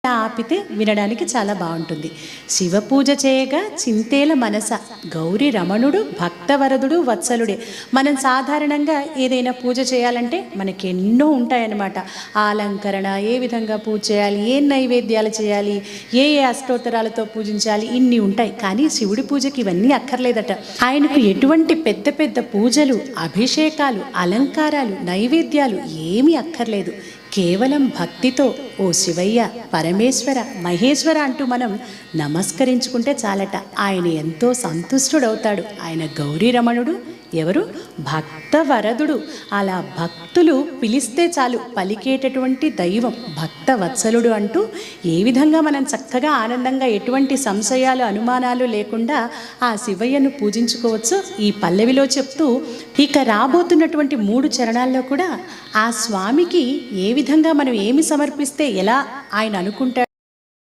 ఆపితే వినడానికి చాలా బాగుంటుంది. శివ పూజ చేయగా చింతేల మనస గౌరీ రమణుడు భక్తవరదుడు వత్సలుడే. మనం సాధారణంగా ఏదైనా పూజ చేయాలంటే మనకి ఎన్నో ఉంటాయన్నమాట. ఆ అలంకరణ, ఏ విధంగా పూజ చేయాలి, ఏ నైవేద్యాలు చేయాలి, ఏ ఏ అష్టోత్తరాలతో పూజించాలి, ఇన్ని ఉంటాయి. కానీ శివుడి పూజకి ఇవన్నీ అక్కర్లేదట. ఆయనకు ఎటువంటి పెద్ద పెద్ద పూజలు, అభిషేకాలు, అలంకారాలు, నైవేద్యాలు ఏమీ అక్కర్లేదు. కేవలం భక్తితో ఓ శివయ్య, పరమేశ్వర, మహేశ్వర అంటూ మనం నమస్కరించుకుంటే చాలట. ఆయన ఎంతో సంతుష్టుడవుతాడు. ఆయన గౌరీ రమణుడు ఎవరు? భక్తవరదుడు. అలా భక్తులు పిలిస్తే చాలు పలికేటటువంటి దైవం భక్తవత్సలుడు అంటూ ఏ విధంగా మనం చక్కగా ఆనందంగా ఎటువంటి సంశయాలు అనుమానాలు లేకుండా ఆ శివయ్యను పూజించుకోవచ్చు ఈ పల్లవిలో చెప్తూ, ఇక రాబోతున్నటువంటి 3 చరణాల్లో కూడా ఆ స్వామికి ఏ విధంగా మనం ఏమి సమర్పిస్తే ఎలా ఆయన అనుకుంటాడు